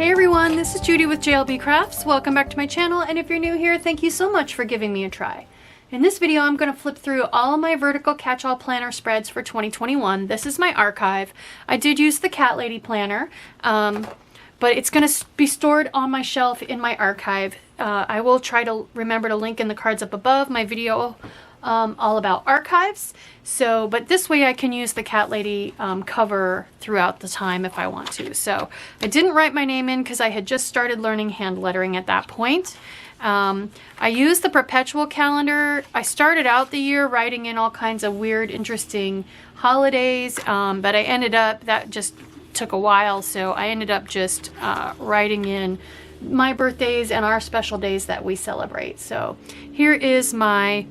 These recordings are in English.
Hey everyone, this is Judi with JLBCrafts. Welcome back to my channel, and if you're new here, thank you so much for giving me a try. In this video, I'm going to flip through all of my vertical catch-all planner spreads for 2021. This is my archive. I did use the Cat Lady planner, but it's going to be stored on my shelf in my archive. I will try to remember to link in the cards up above my video all about archives. But this way I can use the Cat Lady cover throughout the time if I want to. So I didn't write my name in because I had just started learning hand lettering at that point. I used the perpetual calendar. I started out the year writing in all kinds of weird, interesting holidays, but I ended up, that just took a while, so I ended up just writing in my birthdays and our special days that we celebrate. So here is my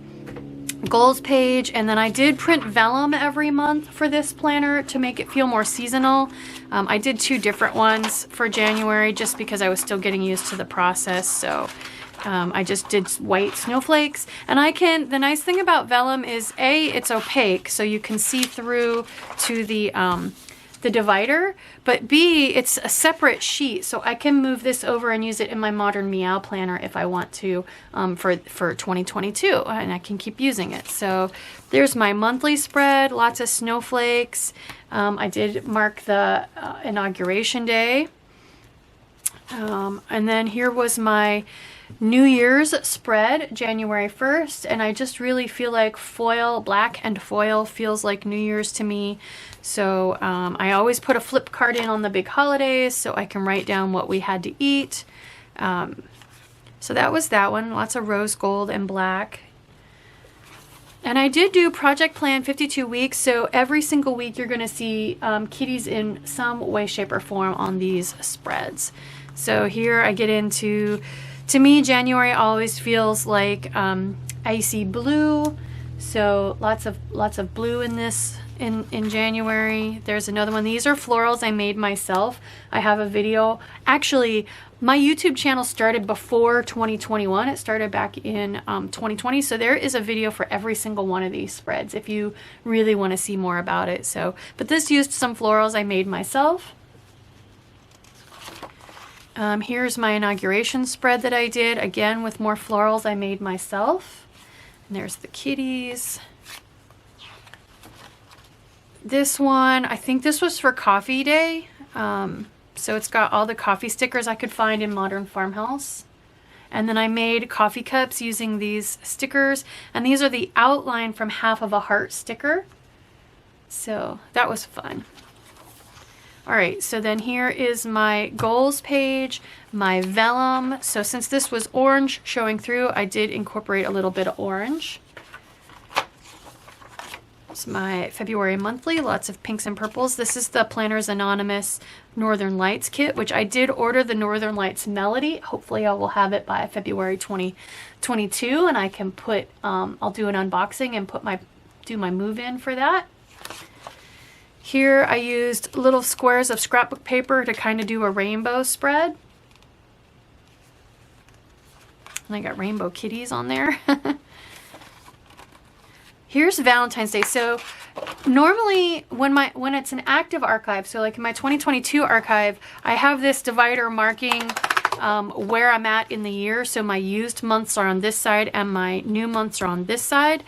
goals page, and then I did print vellum every month for this planner to make it feel more seasonal. I did two different ones for January just because I was still getting used to the process. So I just did white snowflakes, and the nice thing about vellum is A, it's opaque, so you can see through to the divider, but B, it's a separate sheet, so I can move this over and use it in my Modern Meow planner if I want to for 2022, and I can keep using it. So there's my monthly spread, lots of snowflakes. I did mark the inauguration day, and then here was my New Year's spread, January 1st, and I just really feel like foil, black and foil feels like New Year's to me. So I always put a flip card in on the big holidays so I can write down what we had to eat. So that was that one, lots of rose gold and black. And I did do project plan 52 weeks, so every single week you're going to see kitties in some way, shape, or form on these spreads. So here I get into, to me, January always feels like icy blue. So lots of blue in this in January. There's another one. These are florals I made myself. I have a video. Actually, my YouTube channel started before 2021. It started back in 2020. So there is a video for every single one of these spreads if you really want to see more about it. So, but this used some florals I made myself. Here's my inauguration spread that I did, again with more florals I made myself. And there's the kitties. This one, I think this was for coffee day. So it's got all the coffee stickers I could find in Modern Farmhouse. And then I made coffee cups using these stickers. And these are the outline from half of a heart sticker. So that was fun. All right, so then here is my goals page, my vellum. So since this was orange showing through, I did incorporate a little bit of orange. It's my February monthly, lots of pinks and purples. This is the Planners Anonymous Northern Lights kit, which I did order the Northern Lights Melody. Hopefully I will have it by February 2022, and I can put, I'll do an unboxing and do my move in for that. Here I used little squares of scrapbook paper to kind of do a rainbow spread. And I got rainbow kitties on there. Here's Valentine's Day. So normally when it's an active archive, so like in my 2022 archive, I have this divider marking where I'm at in the year. So my used months are on this side and my new months are on this side.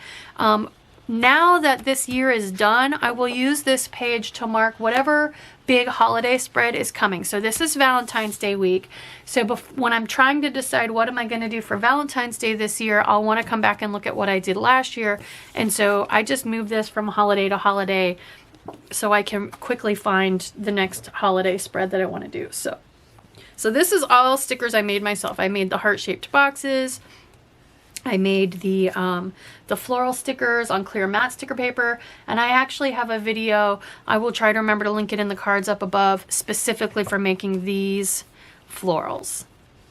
Now that this year is done, I will use this page to mark whatever big holiday spread is coming. So this is Valentine's Day week. So when I'm trying to decide what am I going to do for Valentine's Day this year, I'll want to come back and look at what I did last year. And so I just move this from holiday to holiday so I can quickly find the next holiday spread that I want to do. So this is all stickers I made myself. I made the heart-shaped boxes. I made the floral stickers on clear matte sticker paper, and I actually have a video, I will try to remember to link it in the cards up above, specifically for making these florals.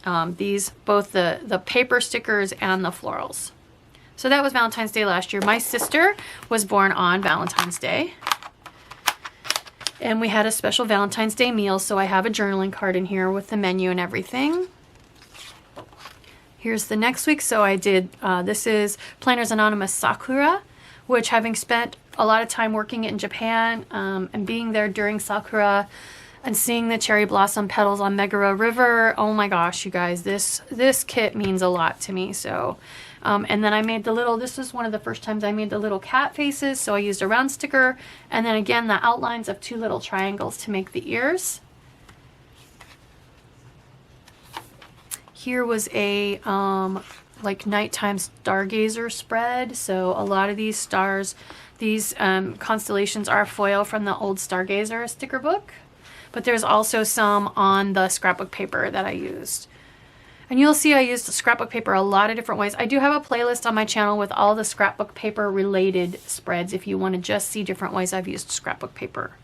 Both the paper stickers and the florals. So that was Valentine's Day last year. My sister was born on Valentine's Day, and we had a special Valentine's Day meal, so I have a journaling card in here with the menu and everything. Here's the next week. So I did, this is Planners Anonymous Sakura, which, having spent a lot of time working in Japan and being there during Sakura, And seeing the cherry blossom petals on Megara River, oh my gosh, you guys, this kit means a lot to me. So, and then I made the little, this was one of the first times I made the little cat faces, so I used a round sticker, and then again the outlines of 2 little triangles to make the ears. Here was a like nighttime stargazer spread, so a lot of these stars, these constellations are foil from the old Stargazer sticker book. But there's also some on the scrapbook paper that I used. And you'll see I used scrapbook paper a lot of different ways. I do have a playlist on my channel with all the scrapbook paper related spreads if you want to just see different ways I've used scrapbook paper.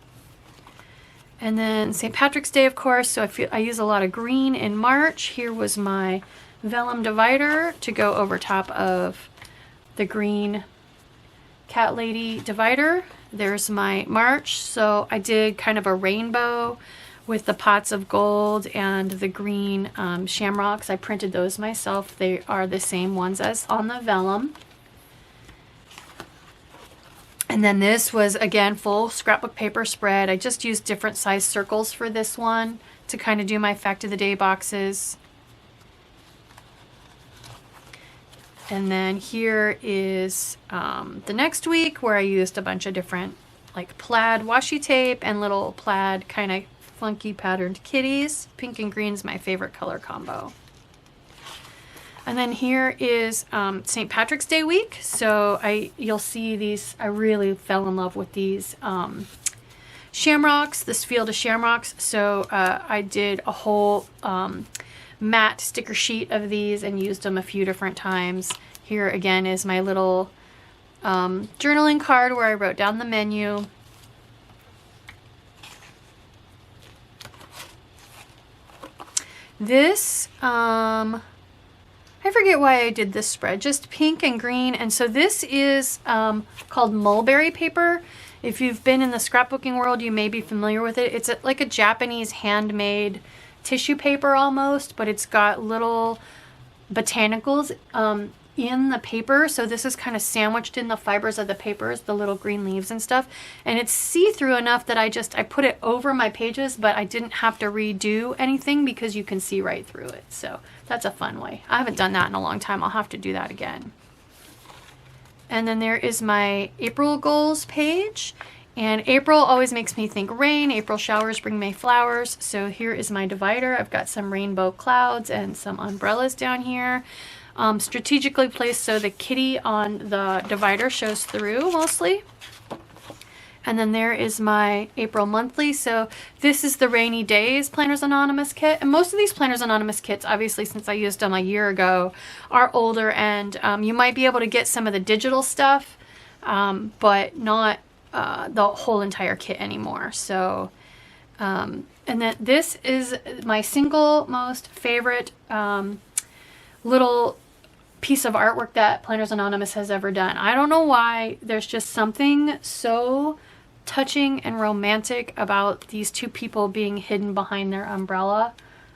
And then St. Patrick's Day, of course, so I use a lot of green in March. Here was my vellum divider to go over top of the green cat lady divider. There's my March, so I did kind of a rainbow with the pots of gold and the green shamrocks. I printed those myself. They are the same ones as on the vellum. And then this was, again, full scrapbook paper spread. I just used different size circles for this one to kind of do my fact of the day boxes. And then here is the next week where I used a bunch of different like plaid washi tape and little plaid kind of funky patterned kitties. Pink and green is my favorite color combo. And then here is St. Patrick's Day week. So you'll see these, I really fell in love with these shamrocks, this field of shamrocks. So I did a whole matte sticker sheet of these and used them a few different times. Here again is my little journaling card where I wrote down the menu. This, I forget why I did this spread, just pink and green. And so this is called mulberry paper. If you've been in the scrapbooking world, you may be familiar with it. It's like a Japanese handmade tissue paper almost, but it's got little botanicals in the paper. So this is kind of sandwiched in the fibers of the papers, the little green leaves and stuff. And it's see-through enough that I put it over my pages, but I didn't have to redo anything because you can see right through it. So that's a fun way. I haven't done that in a long time. I'll have to do that again. And then there is my April goals page. And April always makes me think rain. April showers bring May flowers. So here is my divider. I've got some rainbow clouds and some umbrellas down here. Strategically placed so the kitty on the divider shows through mostly. And then there is my April monthly. So this is the Rainy Days Planners Anonymous kit. And most of these Planners Anonymous kits, obviously since I used them a year ago, are older. And you might be able to get some of the digital stuff, but not the whole entire kit anymore. So, and then this is my single most favorite little piece of artwork that Planners Anonymous has ever done. I don't know why. There's just something so touching and romantic about these two people being hidden behind their umbrella.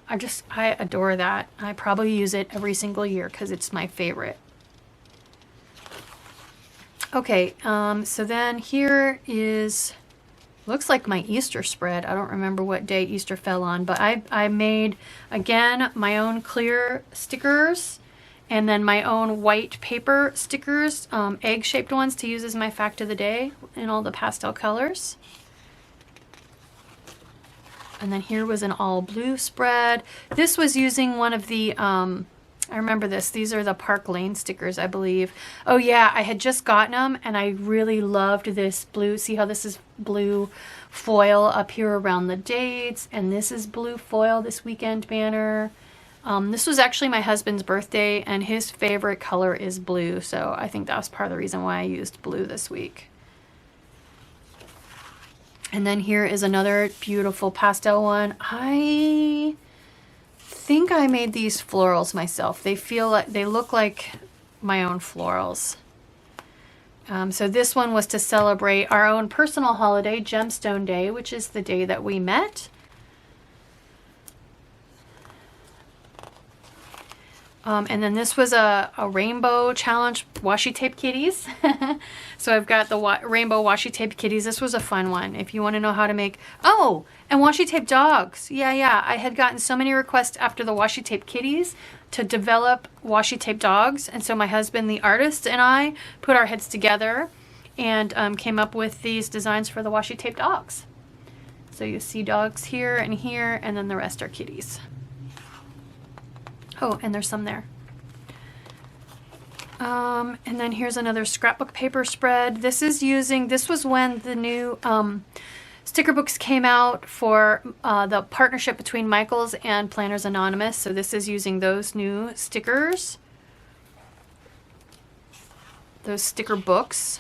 I adore that. I probably use it every single year because it's my favorite. Okay, so then here is, looks like my Easter spread. I don't remember what day Easter fell on, but I made, again, my own clear stickers and then my own white paper stickers, egg-shaped ones to use as my fact of the day in all the pastel colors. And then here was an all blue spread. This was using one of the, I remember this. These are the Park Lane stickers, I believe. Oh yeah, I had just gotten them and I really loved this blue. See how this is blue foil up here around the dates, and this is blue foil, this weekend banner. This was actually my husband's birthday and his favorite color is blue, so I think that was part of the reason why I used blue this week. And then here is another beautiful pastel one. I think I made these florals myself. They feel like, they look like my own florals. So this one was to celebrate our own personal holiday, Gemstone Day, which is the day that we met. And then this was a rainbow challenge washi tape kitties. So I've got the rainbow washi tape kitties. This was a fun one. If you want to know how to make, oh, and washi tape dogs. Yeah. I had gotten so many requests after the washi tape kitties to develop washi tape dogs. And so my husband, the artist, and I put our heads together and came up with these designs for the washi tape dogs. So you see dogs here, and then the rest are kitties. Oh, and there's some there. And then here's another scrapbook paper spread. This was when the new sticker books came out for the partnership between Michaels and Planners Anonymous. So this is using those new stickers, those sticker books.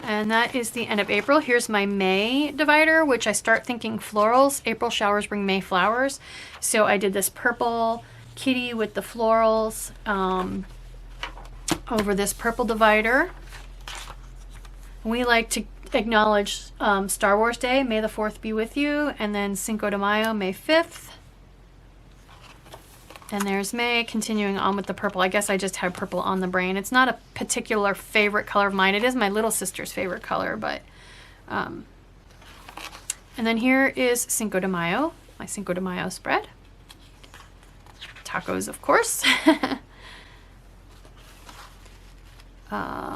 And that is the end of April. Here's my May divider, which I start thinking florals. April showers bring May flowers. So I did this purple kitty with the florals over this purple divider. We like to acknowledge Star Wars Day, May the 4th be with you, and then Cinco de Mayo, May 5th. And there's May, continuing on with the purple. I guess I just had purple on the brain. It's not a particular favorite color of mine. It is my little sister's favorite color, but... and then here is Cinco de Mayo, my Cinco de Mayo spread. Tacos, of course.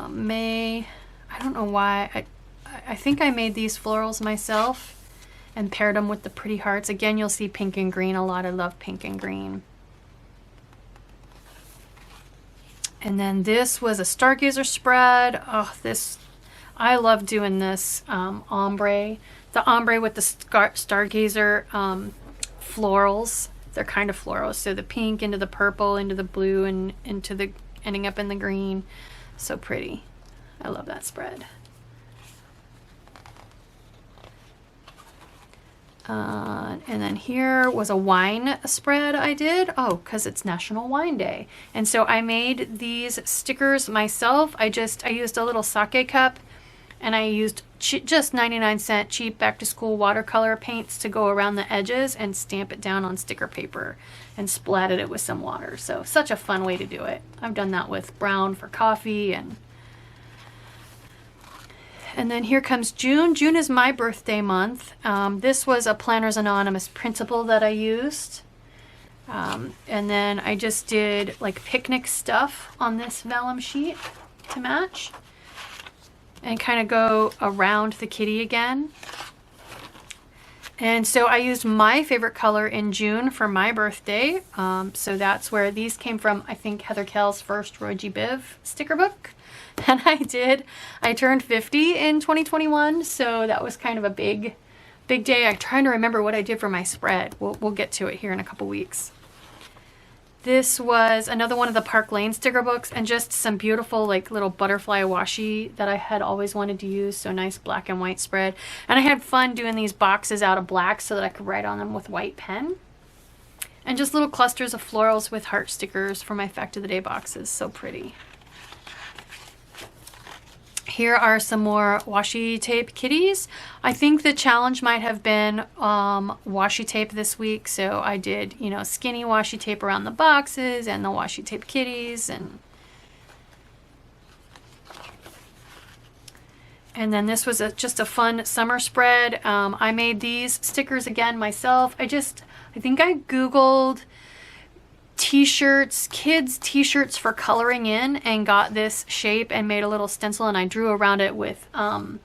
May, I don't know why. I think I made these florals myself and paired them with the pretty hearts. Again, you'll see pink and green a lot. I love pink and green. And then this was a Stargazer spread. Oh, I love doing this ombre. The ombre with the Stargazer florals. They're kind of florals. So the pink into the purple, into the blue, and into the ending up in the green. So pretty. I love that spread. And then here was a wine spread I did. Oh, because it's National Wine Day. And so I made these stickers myself. I used a little sake cup, and I used just 99-cent cheap back to school watercolor paints to go around the edges and stamp it down on sticker paper and splatted it with some water. So such a fun way to do it. I've done that with brown for coffee. And then here comes June. June is my birthday month. This was a Planners Anonymous printable that I used. And then I just did like picnic stuff on this vellum sheet to match. And kind of go around the kitty again. And so I used my favorite color in June for my birthday. So that's where these came from, I think, Heather Kell's first Roy G. Biv sticker book. And I turned 50 in 2021, so that was kind of a big day. I'm trying to remember what I did for my spread. We'll get to it here in a couple weeks. This was another one of the Park Lane sticker books, and just some beautiful like little butterfly washi that I had always wanted to use. So nice black and white spread. And I had fun doing these boxes out of black so that I could write on them with white pen. And just little clusters of florals with heart stickers for my Fact of the Day boxes. So pretty. Here are some more washi tape kitties. I think the challenge might have been washi tape this week. So I did, you know, skinny washi tape around the boxes and the washi tape kitties. And then this was just a fun summer spread. I made these stickers again myself. I think I Googled t-shirts, kids t-shirts for coloring in, and got this shape and made a little stencil, and I drew around it with mild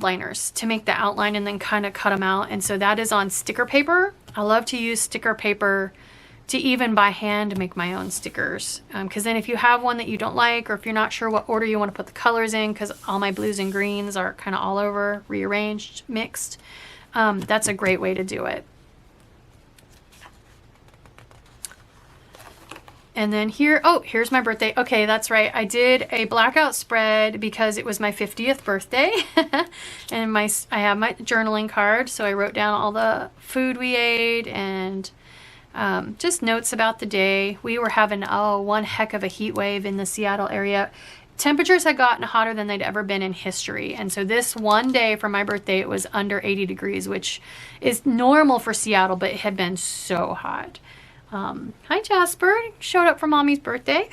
liners to make the outline and then kind of cut them out. And so that is on sticker paper. I love to use sticker paper to even by hand make my own stickers, because then if you have one that you don't like, or if you're not sure what order you want to put the colors in, because all my blues and greens are kind of all over, rearranged, mixed, that's a great way to do it. And then here, oh, here's my birthday. Okay, that's right. I did a blackout spread because it was my 50th birthday. And I have my journaling card, so I wrote down all the food we ate and just notes about the day. We were having, one heck of a heat wave in the Seattle area. temperatures had gotten hotter than they'd ever been in history. And so this one day for my birthday, it was under 80 degrees, which is normal for Seattle, but it had been so hot. Hi, Jasper. Showed up for Mommy's birthday.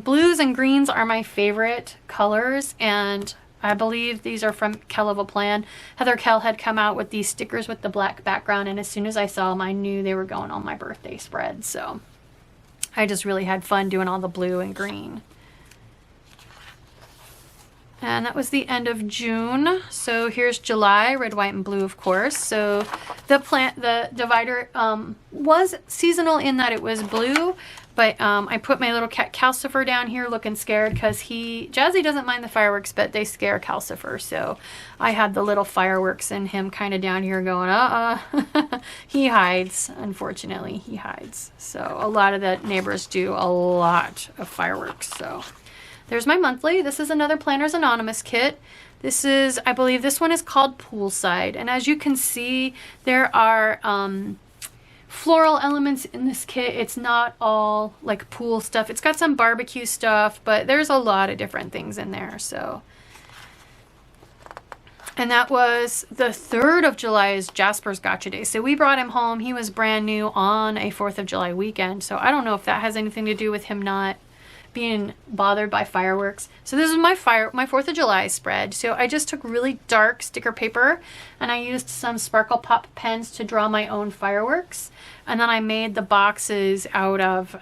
Blues and greens are my favorite colors, and I believe these are from KellofAPlan. Heather Kell had come out with these stickers with the black background, and as soon as I saw them, I knew they were going on my birthday spread. So I just really had fun doing all the blue and green. And that was the end of June. So here's July, red, white, and blue, of course. So the divider was seasonal in that it was blue, but I put my little cat Calcifer down here looking scared because Jazzy doesn't mind the fireworks, but they scare Calcifer. So I had the little fireworks and him kind of down here going, he hides, unfortunately, he hides. So a lot of the neighbors do a lot of fireworks, so. There's my monthly. This is another Planners Anonymous kit. This is, I believe this one is called Poolside. And as you can see, there are floral elements in this kit. It's not all like pool stuff. It's got some barbecue stuff, but there's a lot of different things in there. So, and that was the 3rd of July is Jasper's Gotcha Day. So we brought him home. He was brand new on a 4th of July weekend. So I don't know if that has anything to do with him not being bothered by fireworks. So this is my 4th of July spread. So I just took really dark sticker paper and I used some Sparkle Pop pens to draw my own fireworks. And then I made the boxes out of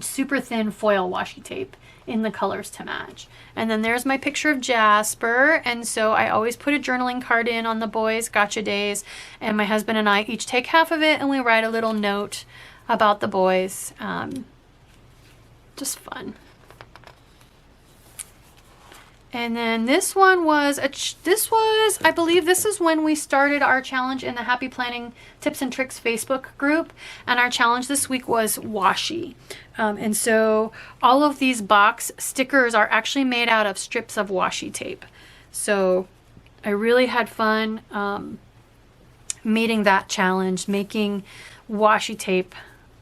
super thin foil washi tape in the colors to match. And then there's my picture of Jasper. And so I always put a journaling card in on the boys' Gotcha Days. And my husband and I each take half of it and we write a little note about the boys. Just fun. And then this one was, I believe this is when we started our challenge in the Happy Planning Tips and Tricks Facebook group. And our challenge this week was washi. And so all of these box stickers are actually made out of strips of washi tape. So I really had fun meeting that challenge, making washi tape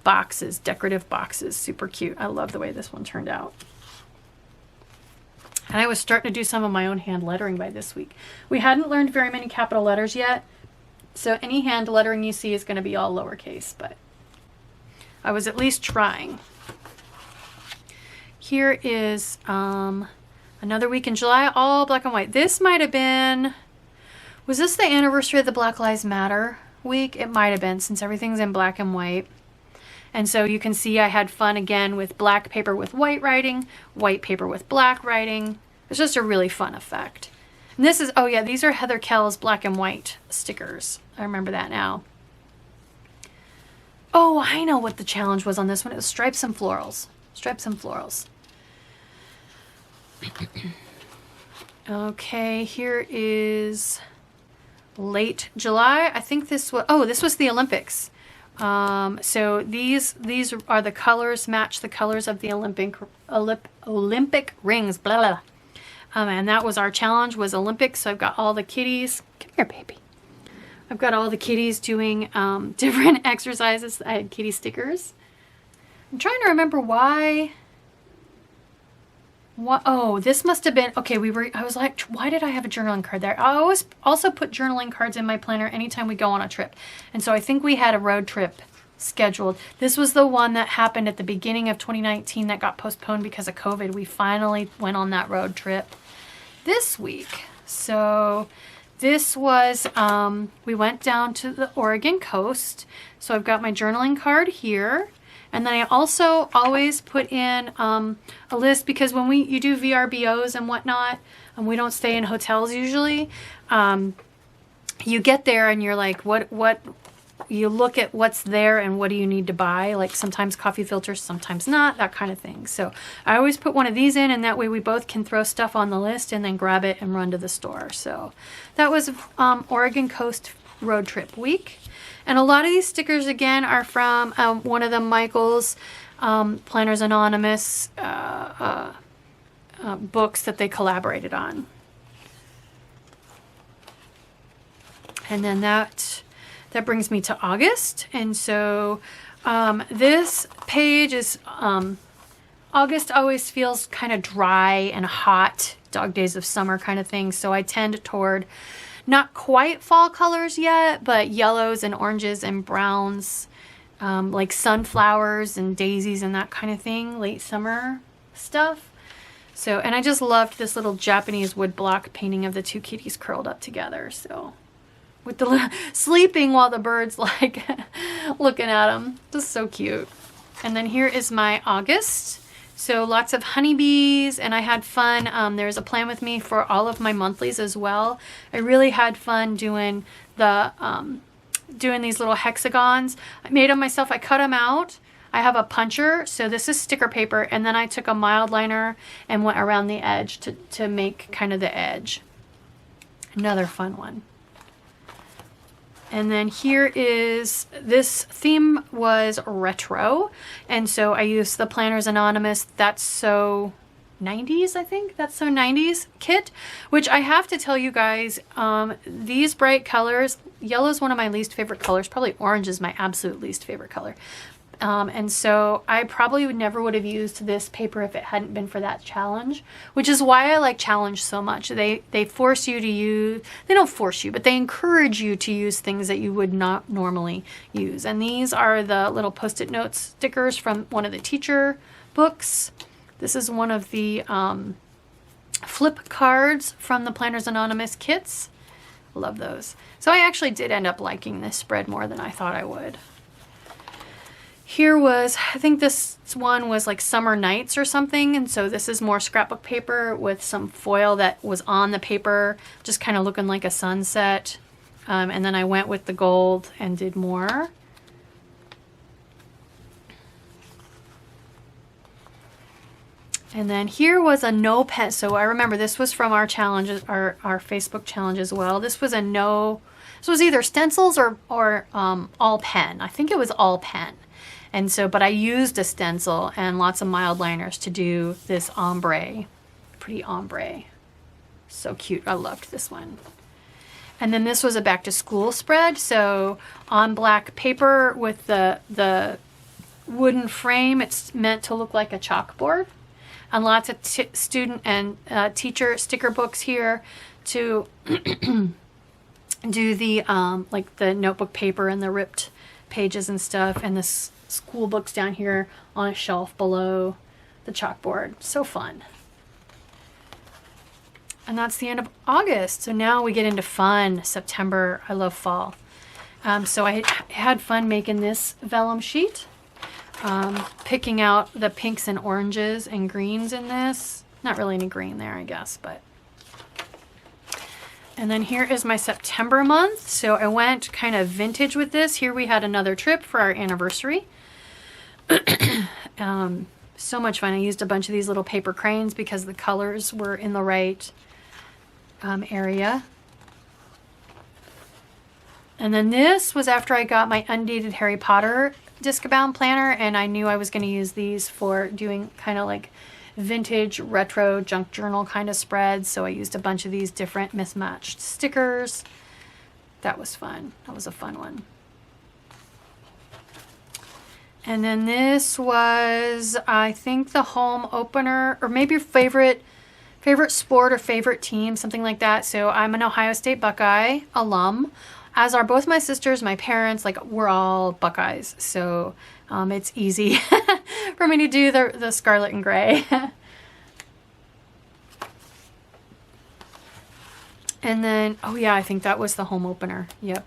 boxes, decorative boxes, super cute. I love the way this one turned out. And I was starting to do some of my own hand lettering by this week. We hadn't learned very many capital letters yet, so any hand lettering you see is going to be all lowercase, but I was at least trying. Here is another week in July, all black and white. This might have been, was this the anniversary of the Black Lives Matter week? It might have been, since everything's in black and white. And so you can see I had fun again with black paper with white writing, white paper with black writing. It's just a really fun effect. And this is, oh yeah, these are Heather Kell's black and white stickers. I remember that now. Oh, I know what the challenge was on this one. It was stripes and florals. Stripes and florals. Okay, here is late July. I think this was, oh, this was the Olympics. So these are the colors, match the colors of the Olympic rings, blah, blah. And that was our challenge, was Olympics. So I've got all the kitties. Come here, baby. I've got all the kitties doing different exercises. I had kitty stickers. I'm trying to remember why. What? Oh, this must have been, okay, I was like, why did I have a journaling card there? I always also put journaling cards in my planner anytime we go on a trip. And so I think we had a road trip scheduled. This was the one that happened at the beginning of 2019 that got postponed because of COVID. We finally went on that road trip this week. So this was, we went down to the Oregon coast. So I've got my journaling card here. And then I also always put in a list, because when you do VRBOs and whatnot, and we don't stay in hotels usually, you get there and you're like, what, you look at what's there and what do you need to buy? Like sometimes coffee filters, sometimes not, that kind of thing. So I always put one of these in, and that way we both can throw stuff on the list and then grab it and run to the store. So that was Oregon Coast road trip week. And a lot of these stickers, again, are from one of the Michael's Planners Anonymous books that they collaborated on. And then that brings me to August. And so this page is August always feels kind of dry and hot, dog days of summer kind of thing. So I tend toward not quite fall colors yet, but yellows and oranges and browns, like sunflowers and daisies and that kind of thing, late summer stuff. So, and I just loved this little Japanese woodblock painting of the two kitties curled up together. So with the sleeping while the bird's like looking at them, just so cute. And then here is my August. So lots of honeybees, and I had fun. There's a plan with me for all of my monthlies as well. I really had fun doing the doing these little hexagons. I made them myself. I cut them out. I have a puncher, so this is sticker paper, and then I took a mild liner and went around the edge to make kind of the edge. Another fun one. And then here is, this theme was retro, and so I used the Planners Anonymous That's So 90s, I think. That's So 90s kit, which I have to tell you guys, these bright colors, yellow is one of my least favorite colors. Probably orange is my absolute least favorite color. And so I probably never would have used this paper if it hadn't been for that challenge, which is why I like challenge so much. They force you to use, they don't force you, but they encourage you to use things that you would not normally use. And these are the little Post-it note stickers from one of the teacher books. This is one of the flip cards from the Planners Anonymous kits. Love those. So I actually did end up liking this spread more than I thought I would. Here was, I think this one was like Summer Nights or something, and so this is more scrapbook paper with some foil that was on the paper, just kind of looking like a sunset. And then I went with the gold and did more. And then here was a no pen. So I remember this was from our challenge, our Facebook challenge as well. This was a no, this was either stencils or all pen. I think it was all pen. And so, but I used a stencil and lots of mild liners to do this ombre, pretty ombre. So cute. I loved this one. And then this was a back to school spread. So on black paper with the wooden frame, it's meant to look like a chalkboard. And lots of student and teacher sticker books here to do the like the notebook paper and the ripped pages and stuff, and this school books down here on a shelf below the chalkboard. So fun. And that's the end of August. So now we get into fun. September. I love fall. So I had fun making this vellum sheet. Picking out the pinks and oranges and greens in this. Not really any green there, I guess, but. And then here is my September month. So I went kind of vintage with this. Here we had another trip for our anniversary. So much fun. I used a bunch of these little paper cranes because the colors were in the right area. And then this was after I got my undated Harry Potter disc-bound planner, and I knew I was going to use these for doing kind of like vintage retro junk journal kind of spreads. So I used a bunch of these different mismatched stickers. That was fun. That was a fun one. And then this was, I think, the home opener, or maybe your favorite sport or favorite team, something like that. So I'm an Ohio State Buckeye alum, as are both my sisters, my parents. Like, we're all Buckeyes, so it's easy for me to do the scarlet and gray. And then, oh yeah, I think that was the home opener. Yep.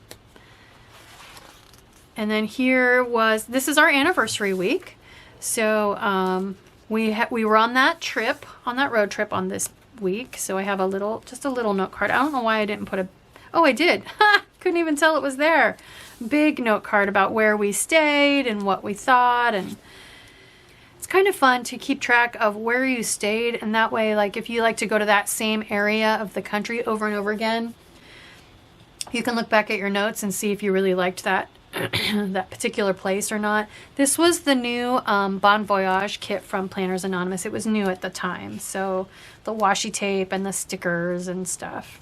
And then here was, this is our anniversary week. So we were on that trip, on that road trip on this week. So I have just a little note card. I don't know why I didn't put oh, I did. Couldn't even tell it was there. Big note card about where we stayed and what we thought. And it's kind of fun to keep track of where you stayed. And that way, like, if you like to go to that same area of the country over and over again, you can look back at your notes and see if you really liked that that particular place or not. This was the new Bon Voyage kit from Planners Anonymous. It was new at the time. So the washi tape and the stickers and stuff.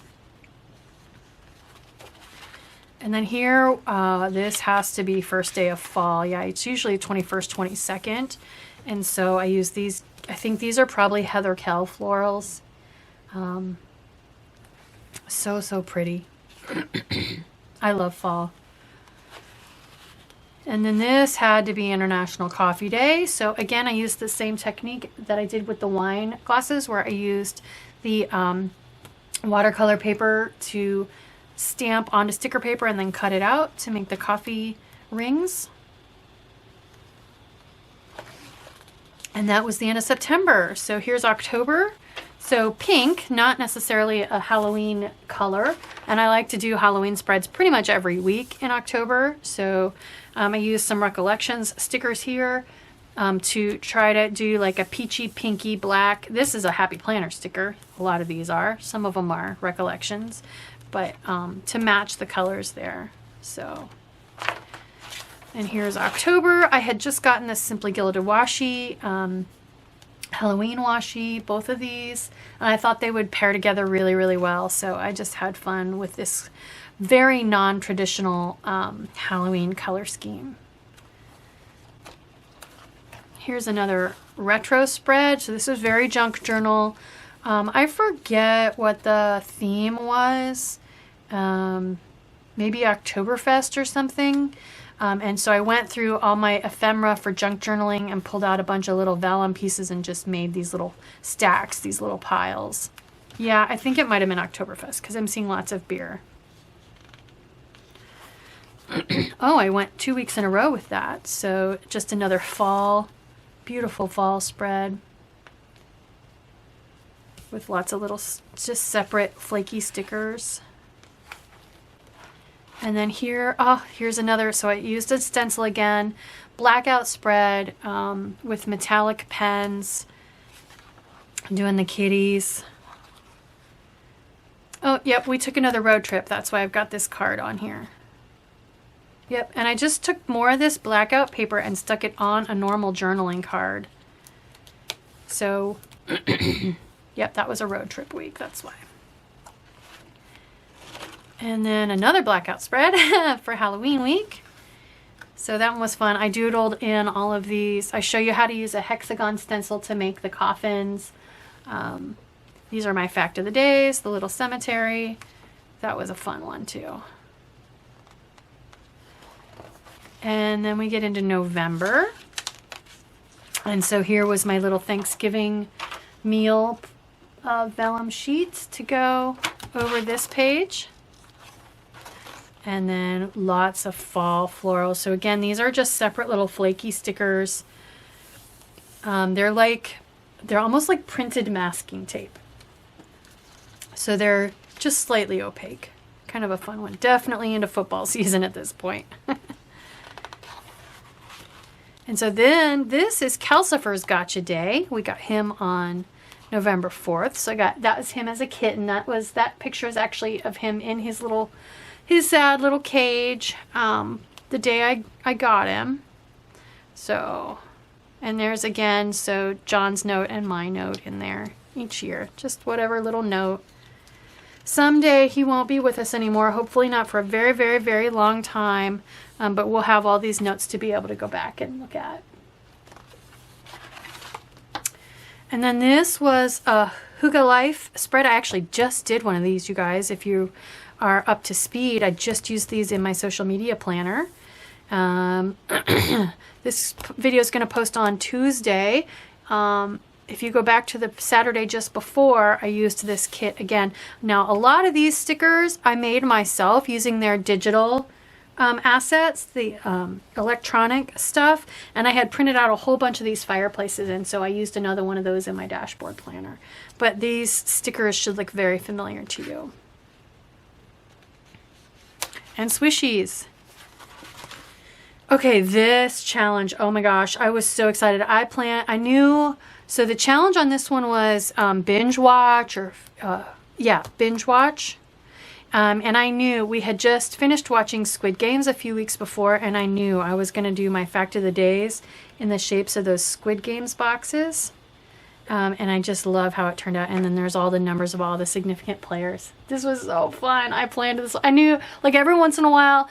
And then here, this has to be first day of fall. Yeah, it's usually 21st, 22nd. And so I use these, I think these are probably Heather Kell florals. So pretty. I love fall. And then this had to be International Coffee Day. So again, I used the same technique that I did with the wine glasses, where I used the watercolor paper to stamp onto sticker paper and then cut it out to make the coffee rings. And that was the end of September. So here's October. So pink, not necessarily a Halloween color. And I like to do Halloween spreads pretty much every week in October. So I used some Recollections stickers here to try to do like a peachy, pinky, black. This is a Happy Planner sticker. A lot of these are. Some of them are Recollections. But to match the colors there. So, and here's October. I had just gotten this Simply Gilded washi, Halloween washi, both of these. And I thought they would pair together really well. So I just had fun with this very non-traditional Halloween color scheme. Here's another retro spread. So this is very junk journal. I forget what the theme was. Maybe Oktoberfest or something. And so I went through all my ephemera for junk journaling and pulled out a bunch of little vellum pieces and just made these little stacks, these little piles. Yeah, I think it might have been Oktoberfest because I'm seeing lots of beer. Oh, I went 2 weeks in a row with that. So just another fall, beautiful fall spread with lots of little just separate flaky stickers. And then here, oh, here's another. So I used a stencil again, blackout spread with metallic pens, doing the kitties. Oh, yep, we took another road trip. That's why I've got this card on here. Yep, and I just took more of this blackout paper and stuck it on a normal journaling card. So, yep, that was a road trip week, that's why. And then another blackout spread for Halloween week. So that one was fun. I doodled in all of these. I show you how to use a hexagon stencil to make the coffins. These are my fact of the days, the little cemetery. That was a fun one too. And then we get into November. And so here was my little Thanksgiving meal vellum sheets to go over this page. And then lots of fall florals. So again, these are just separate little flaky stickers. They're almost like printed masking tape. So they're just slightly opaque. Kind of a fun one. Definitely into football season at this point. And so then this is Calcifer's Gotcha Day. We got him on November 4th. So that was him as a kitten. That picture is actually of him in his sad little cage the day I got him. So, and there's again, so John's note and my note in there each year. Just whatever little note. Someday he won't be with us anymore. Hopefully not for a very long time. But we'll have all these notes to be able to go back and look at. And then this was a Hygge Life spread. I actually just did one of these, you guys. If you are up to speed, I just used these in my social media planner. This video is going to post on Tuesday. If you go back to the Saturday just before, I used this kit again. Now, a lot of these stickers I made myself using their digital assets, the electronic stuff, and I had printed out a whole bunch of these fireplaces, and so I used another one of those in my dashboard planner. But these stickers should look very familiar to you. And swishies. Okay, this challenge, oh my gosh, I was so excited. I knew, so the challenge on this one was binge watch, or binge watch. And I knew we had just finished watching Squid Games a few weeks before, and I knew I was going to do my fact of the days in the shapes of those Squid Games boxes. And I just love how it turned out. And then there's all the numbers of all the significant players. This was so fun. I planned this. I knew, like, every once in a while,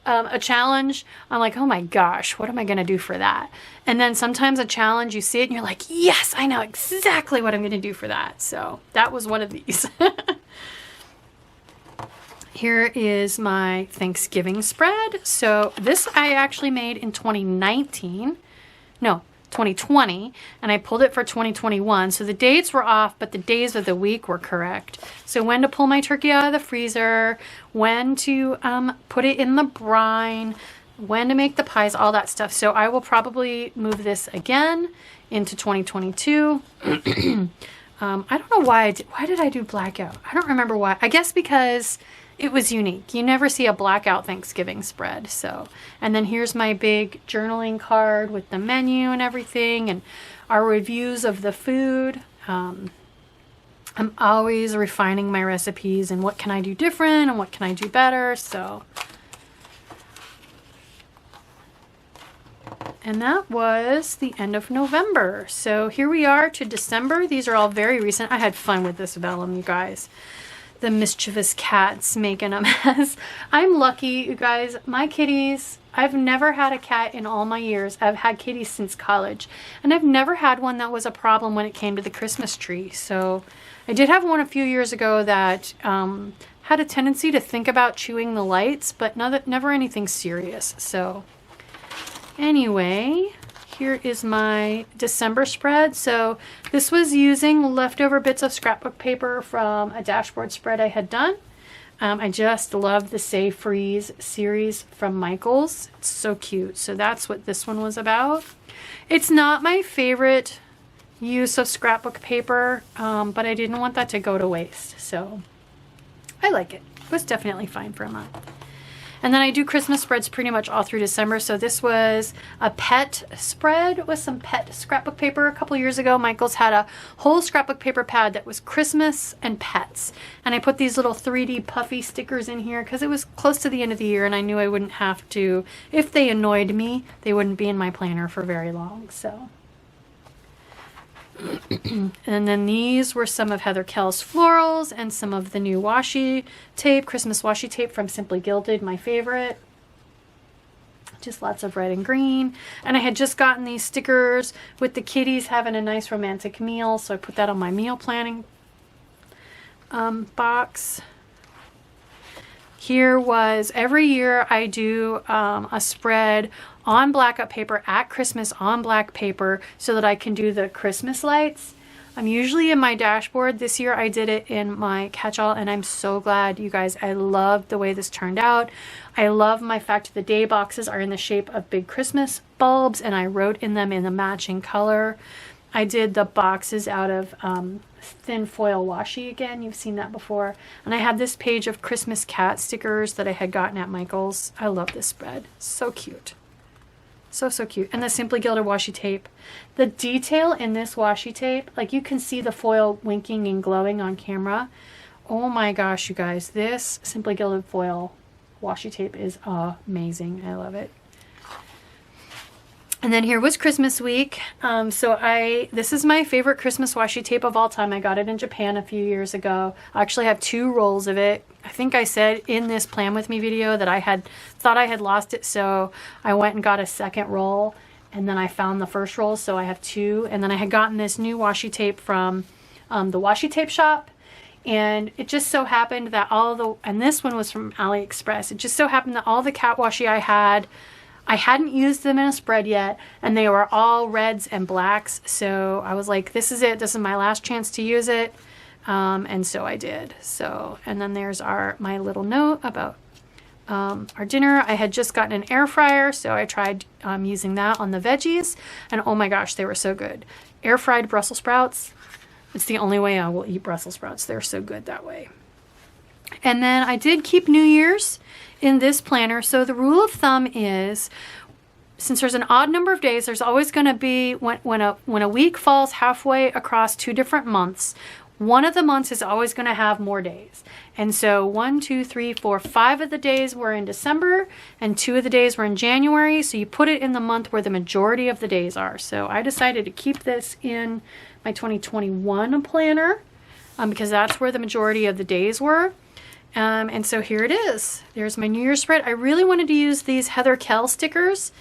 a challenge, I'm like, oh my gosh, what am I going to do for that? And then sometimes a challenge, you see it and you're like, yes, I know exactly what I'm going to do for that. So that was one of these. Here is my Thanksgiving spread. So this I actually made in 2019. No, 2020, and I pulled it for 2021. So the dates were off, but the days of the week were correct. So when to pull my turkey out of the freezer, when to put it in the brine, when to make the pies, all that stuff. So I will probably move this again into 2022. I don't know why did I do blackout? I don't remember why. I guess because it was unique. You never see a blackout Thanksgiving spread. So, and then here's my big journaling card with the menu and everything and our reviews of the food. I'm always refining my recipes and what can I do different and what can I do better. So, and that was the end of November. So here we are to December. These are all very recent. I had fun with this vellum, you guys. The mischievous cats making a mess. I'm lucky, you guys. My kitties, I've never had a cat in all my years. I've had kitties since college. And I've never had one that was a problem when it came to the Christmas tree. So I did have one a few years ago that had a tendency to think about chewing the lights, but never anything serious. So anyway, here is my December spread. So this was using leftover bits of scrapbook paper from a dashboard spread I had done. I just love the Save Freeze series from Michaels. It's so cute. So that's what this one was about. It's not my favorite use of scrapbook paper, but I didn't want that to go to waste. So I like it. It was definitely fine for a month. And then I do Christmas spreads pretty much all through December. So this was a pet spread with some pet scrapbook paper. A couple years ago, Michaels had a whole scrapbook paper pad that was Christmas and pets. And I put these little 3D puffy stickers in here because it was close to the end of the year and I knew I wouldn't have to, if they annoyed me, they wouldn't be in my planner for very long. So. And then these were some of Heather Kell's florals and some of the new washi tape, Christmas washi tape from Simply Gilded, my favorite. Just lots of red and green. And I had just gotten these stickers with the kitties having a nice romantic meal, so I put that on my meal planning box. Here was, every year I do a spread on blackout paper at Christmas on black paper so that I can do the Christmas lights. I'm usually in my dashboard. This year I did it in my catch-all and I'm so glad, you guys. I love the way this turned out. I love my fact the day boxes are in the shape of big Christmas bulbs and I wrote in them in the matching color. I did the boxes out of thin foil washi again. You've seen that before. And I had this page of Christmas cat stickers that I had gotten at Michael's. I love this spread. So cute. So, so cute. And the Simply Gilded washi tape. The detail in this washi tape, like you can see the foil winking and glowing on camera. Oh my gosh, you guys. This Simply Gilded foil washi tape is amazing. I love it. And then here was Christmas week. This is my favorite Christmas washi tape of all time. I got it in Japan a few years ago. I actually have 2 rolls of it. I think I said in this Plan With Me video that I had thought I had lost it, so I went and got a second roll, and then I found the first roll, so I have 2. And then I had gotten this new washi tape from the washi tape shop, and it just so happened that and this one was from AliExpress. It just so happened that all the cat washi I hadn't used them in a spread yet, and they were all reds and blacks. So I was like, this is it. This is my last chance to use it. And so I did. So, and then there's my little note about our dinner. I had just gotten an air fryer, so I tried using that on the veggies. And oh my gosh, they were so good. Air fried Brussels sprouts. It's the only way I will eat Brussels sprouts. They're so good that way. And then I did keep New Year's in this planner. So the rule of thumb is, since there's an odd number of days, there's always going to be, when a week falls halfway across 2 different months, one of the months is always going to have more days. And so 1, 2, 3, 4, 5 of the days were in December and 2 of the days were in January. So you put it in the month where the majority of the days are. So I decided to keep this in my 2021 planner because that's where the majority of the days were. And so here it is. There's my New Year's spread. I really wanted to use these Heather Kell stickers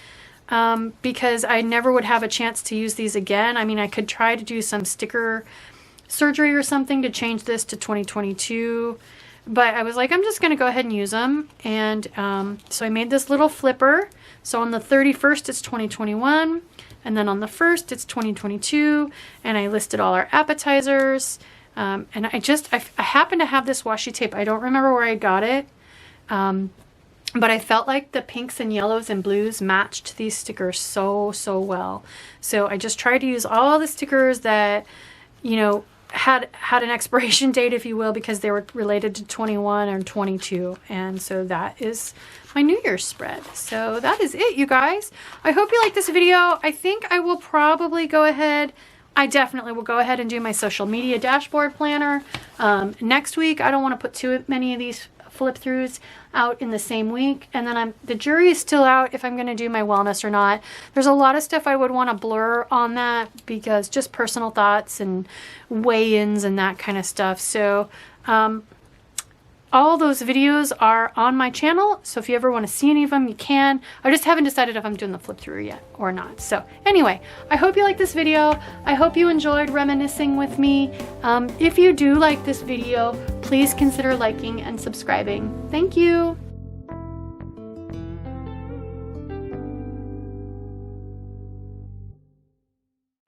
because I never would have a chance to use these again. I mean, I could try to do some sticker surgery or something to change this to 2022, but I was like, I'm just going to go ahead and use them. And so I made this little flipper. So on the 31st, it's 2021. And then on the 1st, it's 2022. And I listed all our appetizers. And I happen to have this washi tape. I don't remember where I got it. But I felt like the pinks and yellows and blues matched these stickers so well. So I just tried to use all the stickers that, you know, had an expiration date, if you will, because they were related to 21 and 22. And so that is my New Year's spread. So that is it, you guys. I hope you like this video. I think I will probably go ahead. I definitely will go ahead and do my social media dashboard planner next week. I don't want to put too many of these flip throughs out in the same week, and then the jury is still out if I'm going to do my wellness or not. There's a lot of stuff I would want to blur on that because just personal thoughts and weigh-ins and that kind of stuff. So all those videos are on my channel, so if you ever want to see any of them, you can. I just haven't decided if I'm doing the flip through yet or not. So anyway, I hope you like this video. I hope you enjoyed reminiscing with me. If you do like this video, please consider liking and subscribing. Thank you.